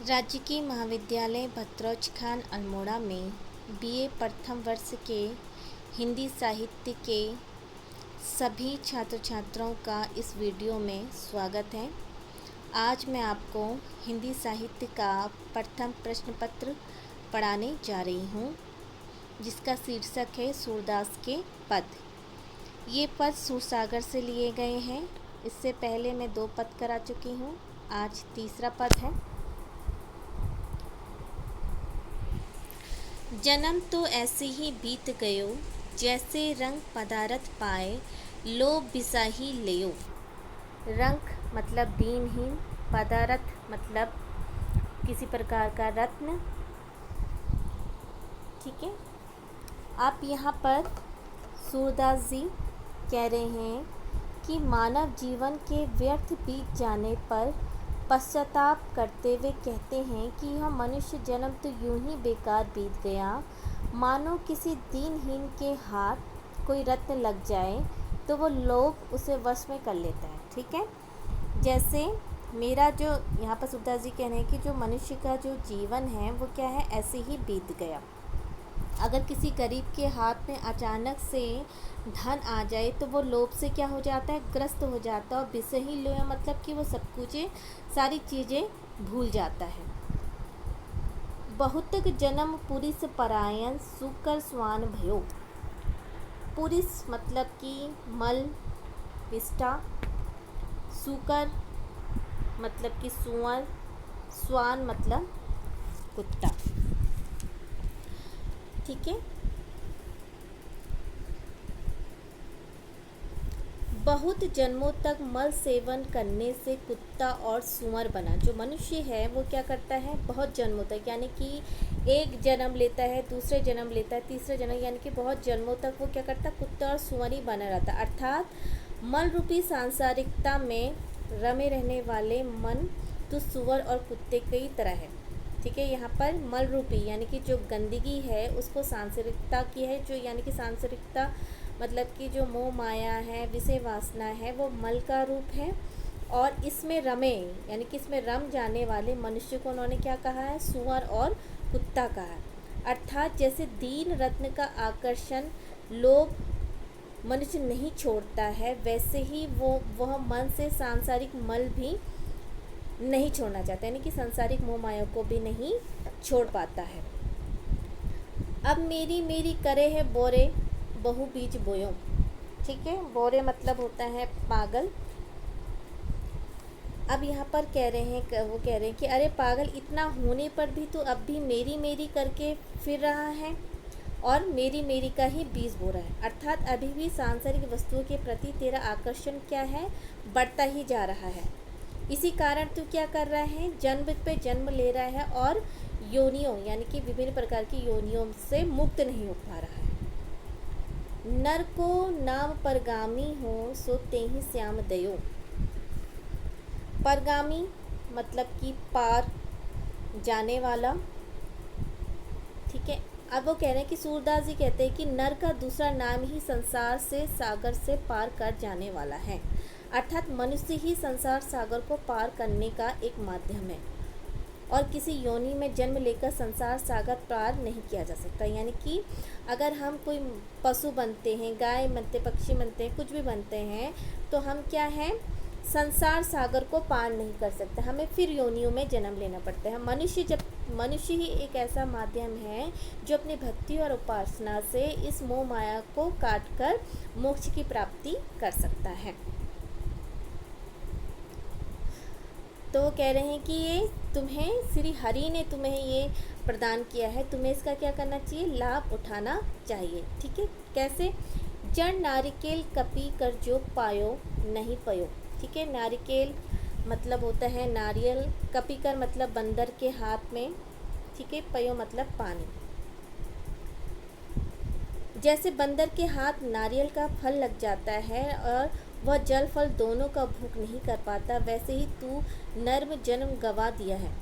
राजकीय महाविद्यालय भतरौज खान अल्मोड़ा में बीए प्रथम वर्ष के हिंदी साहित्य के सभी छात्र छात्राओं का इस वीडियो में स्वागत है। आज मैं आपको हिंदी साहित्य का प्रथम प्रश्न पत्र पढ़ाने जा रही हूँ, जिसका शीर्षक है सूरदास के पद। ये पद सूरसागर से लिए गए हैं। इससे पहले मैं 2 पद करा चुकी हूँ, आज तीसरा पद है। जन्म तो ऐसे ही बीत गयो, जैसे रंग पदारथ पाए, लो बिसाही लेयो। रंग मतलब दीनहीन, पदारथ मतलब किसी प्रकार का रत्न। ठीक है। आप यहाँ पर सूरदास जी कह रहे हैं कि मानव जीवन के व्यर्थ बीत जाने पर पश्चाताप करते हुए कहते हैं कि यह मनुष्य जन्म तो यूं ही बेकार बीत गया, मानो किसी दीनहीन के हाथ कोई रत्न लग जाए तो वो लोग उसे वश में कर लेता है। ठीक है। जैसे मेरा जो यहाँ पर सूरदास जी कह रहे हैं कि जो मनुष्य का जो जीवन है वो क्या है, ऐसे ही बीत गया। अगर किसी गरीब के हाथ में अचानक से धन आ जाए तो वो लोभ से क्या हो जाता है, ग्रस्त हो जाता है, और बिसही लोया मतलब कि वो सब कुछ सारी चीज़ें भूल जाता है। बहुतक जन्म पुरिस परायण, सुकर स्वान भयो। पुरिस मतलब कि मल विष्ठा, सुकर मतलब कि सुअर, स्वान मतलब कुत्ता। ठीक है। बहुत जन्मों तक मल सेवन करने से कुत्ता और सुअर बना। जो मनुष्य है वो क्या करता है, बहुत जन्मों तक, यानी कि एक जन्म लेता है, दूसरे जन्म लेता है, तीसरे जन्म, यानी कि बहुत जन्मों तक वो क्या करता है, कुत्ता और सुअर ही बना रहता है। अर्थात मल रूपी सांसारिकता में रमे रहने वाले मन तो सुअर और कुत्ते की तरह है। ठीक है। यहाँ पर मल रूपी यानी कि जो गंदगी है उसको सांसारिकता की है, जो यानी कि सांसारिकता मतलब कि जो मोह माया है, विषय वासना है, वो मल का रूप है। और इसमें रमे यानी कि इसमें रम जाने वाले मनुष्य को उन्होंने क्या कहा है, सुअर और कुत्ता कहा है। अर्थात जैसे दीन रत्न का आकर्षण लोभ मनुष्य नहीं छोड़ता है, वैसे ही वह मन से सांसारिक मल भी नहीं छोड़ना चाहता, यानी कि सांसारिक मोह माया को भी नहीं छोड़ पाता है। अब मेरी मेरी करे है बोरे, बहु बीज बोयो। ठीक है। बोरे मतलब होता है पागल। अब यहाँ पर कह रहे हैं, वो कह रहे हैं कि अरे पागल, इतना होने पर भी तो अब भी मेरी मेरी करके फिर रहा है और मेरी मेरी का ही बीज बो रहा है। अर्थात अभी भी सांसारिक वस्तुओं के प्रति तेरा आकर्षण क्या है, बढ़ता ही जा रहा है। इसी कारण तू क्या कर रहा है, जन्म पे जन्म ले रहा है और योनियों यानी कि विभिन्न प्रकार की योनियों से मुक्त नहीं हो पा रहा है। नर को नाम परगामी हो, सो तेहि श्याम दयो। परगामी मतलब कि पार जाने वाला। ठीक है। अब वो कह रहे हैं कि सूरदास जी कहते हैं कि नर का दूसरा नाम ही संसार से सागर से पार कर जाने वाला है। अर्थात मनुष्य ही संसार सागर को पार करने का एक माध्यम है और किसी योनि में जन्म लेकर संसार सागर पार नहीं किया जा सकता। यानी कि अगर हम कोई पशु बनते हैं, गाय बनते, पक्षी बनते हैं, कुछ भी बनते हैं, तो हम क्या हैं, संसार सागर को पार नहीं कर सकते, हमें फिर योनियों में जन्म लेना पड़ता है। मनुष्य ही एक ऐसा माध्यम है जो अपनी भक्ति और उपासना से इस मोह माया को काट कर मोक्ष की प्राप्ति कर सकता है। तो वो कह रहे हैं कि ये तुम्हें श्री हरि ने तुम्हें ये प्रदान किया है, तुम्हें इसका क्या करना चाहिए, लाभ उठाना चाहिए। ठीक है। कैसे, जड़ नारिकेल कपी कर जो पायो नहीं पयो। ठीक है। नारिकेल मतलब होता है नारियल, कपी कर मतलब बंदर के हाथ में। ठीक है। पयो मतलब पानी। जैसे बंदर के हाथ नारियल का फल लग जाता है और वह जल फल दोनों का भोग नहीं कर पाता, वैसे ही तू नर्म जन्म गवा दिया है।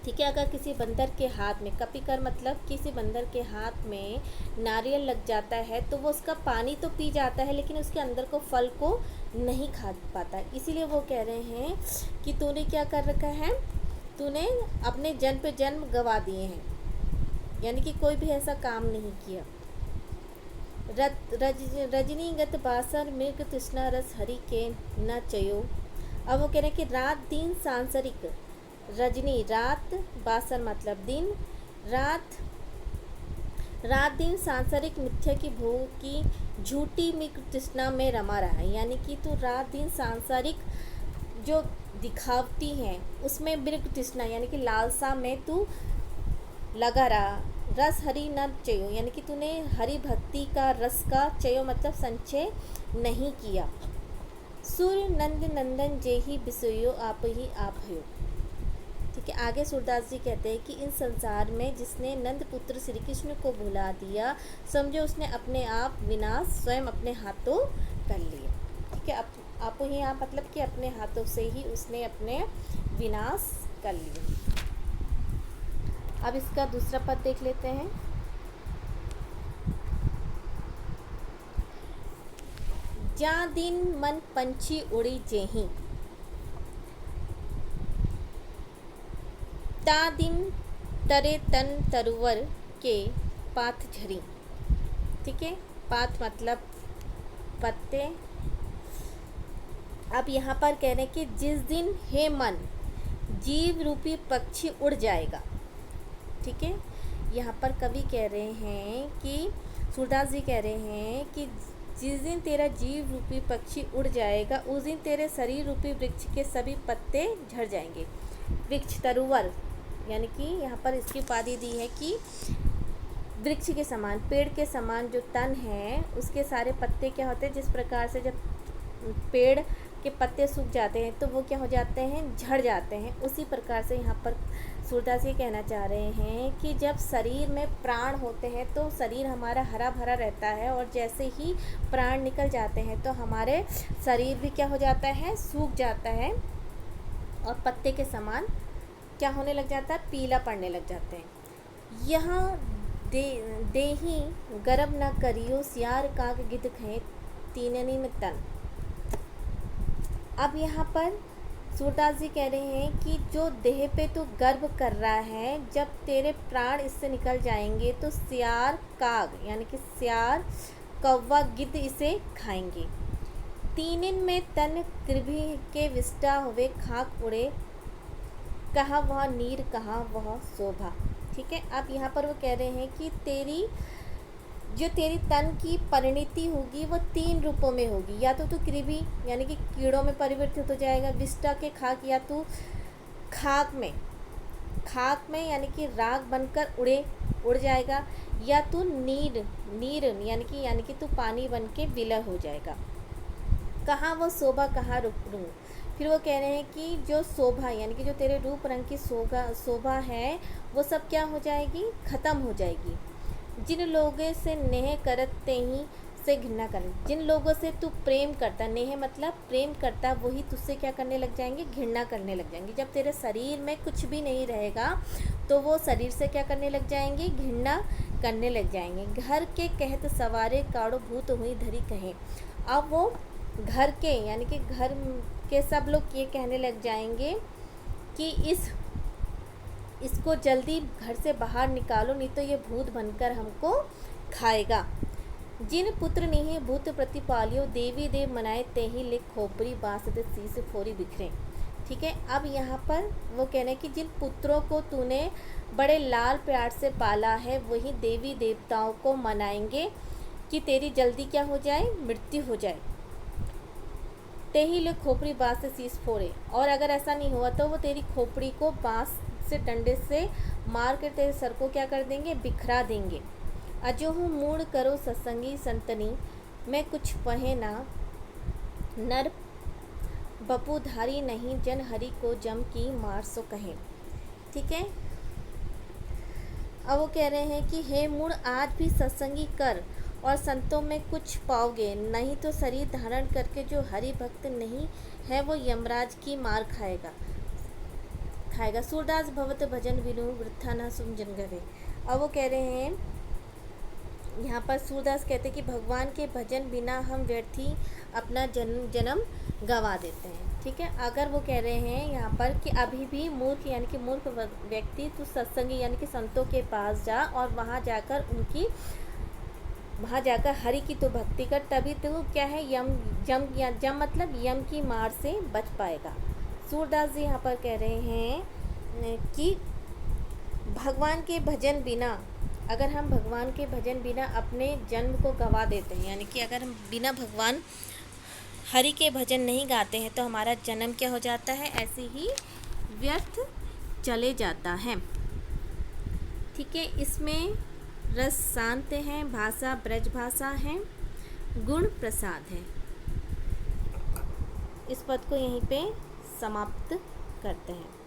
ठीक है। अगर किसी बंदर के हाथ में, कपिकर मतलब किसी बंदर के हाथ में नारियल लग जाता है तो वो उसका पानी तो पी जाता है, लेकिन उसके अंदर को फल को नहीं खा पाता। इसीलिए वो कह रहे हैं कि तूने क्या कर रखा है, तूने अपने जन्म पे जन्म गवा दिए हैं, यानी कि कोई भी ऐसा काम नहीं किया। रजनीगत बासर मृग तृष्णा रस हरि के न चयो। अब वो कह रहे हैं कि रात दिन सांसारिक, रजनी रात, बासर मतलब दिन, रात रात दिन सांसारिक मिथ्या की भोग की झूठी मृग तृष्णा में रमा रहा है, यानी कि तू रात दिन सांसारिक जो दिखावटी हैं उसमें मृग तृष्णा यानी कि लालसा में तू लगा रहा। रस हरि न चयो, यानी कि तूने हरि भक्ति का रस का चयो मतलब संचय नहीं किया। सुर नंद नंदन जे ही बिसोयो आप ही आप हो। ठीक है, आगे सूरदास जी कहते हैं कि इन संसार में जिसने नंद पुत्र श्री कृष्ण को भुला दिया, समझो उसने अपने आप विनाश स्वयं अपने हाथों कर लिया। ठीक है, आप ही आप मतलब कि अपने हाथों से ही उसने अपने विनाश कर लिया। अब इसका दूसरा पद देख लेते हैं। जा दिन मन पंछी उड़ी जेही, ता दिन तरे तन तरुवर के पात झरी। ठीक है, पात मतलब पत्ते। अब यहाँ पर कह रहे हैं कि जिस दिन हे मन जीव रूपी पक्षी उड़ जाएगा। ठीक है, यहाँ पर कवि कह रहे हैं कि सूरदास जी कह रहे हैं कि जिस दिन तेरा जीव रूपी पक्षी उड़ जाएगा उस दिन तेरे शरीर रूपी वृक्ष के सभी पत्ते झड़ जाएंगे। वृक्ष तरुवर यानी कि यहाँ पर इसकी उपाधि दी है कि वृक्ष के समान, पेड़ के समान जो तन है उसके सारे पत्ते क्या होते हैं, जिस प्रकार से जब पेड़ के पत्ते सूख जाते हैं तो वो क्या हो जाते हैं, झड़ जाते हैं। उसी प्रकार से यहाँ पर सूरदास ये कहना चाह रहे हैं कि जब शरीर में प्राण होते हैं तो शरीर हमारा हरा भरा रहता है, और जैसे ही प्राण निकल जाते हैं तो हमारे शरीर भी क्या हो जाता है, सूख जाता है और पत्ते के समान क्या होने लग जाता है, पीला पड़ने लग जाते हैं। यहाँ देही गर्भ न करियो सियार काग गिद्ध खें तीननी में तन। अब यहाँ पर सूरदास जी कह रहे हैं कि जो देह पे तो गर्व कर रहा है, जब तेरे प्राण इससे निकल जाएंगे तो सियार काग यानी कि सियार कौवा गिद्ध इसे खाएंगे। तीनिन में तन कृभि के विष्टा हुए खाक उड़े, कहाँ वह नीर कहाँ वह शोभा। ठीक है, अब यहाँ पर वो कह रहे हैं कि तेरी तन की परिणति होगी वो 3 रूपों में होगी। या तो तू कृभि यानी कि कीड़ों में परिवर्तित हो जाएगा, विष्टा के खाक या तू खाक में यानी कि राख बनकर उड़ जाएगा, या तू नीर यानी कि तू पानी बन के विलय हो जाएगा। कहाँ वो शोभा कहाँ रूप। फिर वो कह रहे हैं कि जो शोभा यानी कि जो तेरे रूप रंग की शोभा है वो सब क्या हो जाएगी, ख़त्म हो जाएगी। जिन लोगों से नेह करते ही से घृणा करें, जिन लोगों से तू प्रेम करता, नेह मतलब प्रेम करता, वही तुझसे क्या करने लग जाएंगे, घृणा करने लग जाएंगे। जब तेरे शरीर में कुछ भी नहीं रहेगा तो वो शरीर से क्या करने लग जाएंगे, घृणा करने लग जाएंगे। घर के कहत सवारे काड़ो भूत हुई धरी कहें। अब वो घर के यानी कि घर के सब लोग ये कहने लग जाएंगे कि इसको जल्दी घर से बाहर निकालो, नहीं तो ये भूत बनकर हमको खाएगा। जिन पुत्र नहीं भूत प्रतिपालियो देवी देव मनाए ते ही लिख खोपरी बांस दे शीश फोरी बिखरे। ठीक है, अब यहाँ पर वो कहना है कि जिन पुत्रों को तूने बड़े लाल प्यार से पाला है वही देवी देवताओं को मनाएंगे कि तेरी जल्दी क्या हो जाए, मृत्यु हो जाए। ते ही लोग खोपड़ी बांस से शीश फोड़े, और अगर ऐसा नहीं हुआ तो वो तेरी खोपड़ी को बांस से डंडे से मार कर तेरे सर को क्या कर देंगे, बिखरा देंगे। अजो हूँ मूड करो सत्संगी संतनी, मैं कुछ पहे ना नर बपुधारी नहीं, जन हरि को जम की मार सो कहें। ठीक है, अब वो कह रहे हैं कि हे मूड आज भी सत्संगी कर और संतों में कुछ पाओगे, नहीं तो शरीर धारण करके जो हरि भक्त नहीं है वो यमराज की मार खाएगा। सूरदास भवत भजन विनु वृथा न सुन जन गवे। अब वो कह रहे हैं, यहाँ पर सूरदास कहते हैं कि भगवान के भजन बिना हम व्यर्थी अपना जन्म गंवा देते हैं। ठीक है। अगर वो कह रहे हैं यहाँ पर कि अभी भी मूर्ख यानी कि मूर्ख व्यक्ति तू सत्संगी यानी कि संतों के पास जा और वहाँ जाकर हरि की तो भक्ति कर, तभी तो क्या है जम मतलब यम की मार से बच पाएगा। सूरदास जी यहाँ पर कह रहे हैं कि भगवान के भजन बिना, अगर हम भगवान के भजन बिना अपने जन्म को गंवा देते हैं, यानी कि अगर हम बिना भगवान हरि के भजन नहीं गाते हैं तो हमारा जन्म क्या हो जाता है, ऐसे ही व्यर्थ चले जाता है। ठीक है। इसमें रस शांत है, भाषा ब्रज भाषा है, गुण प्रसाद है। इस पद को यहीं पे समाप्त करते हैं।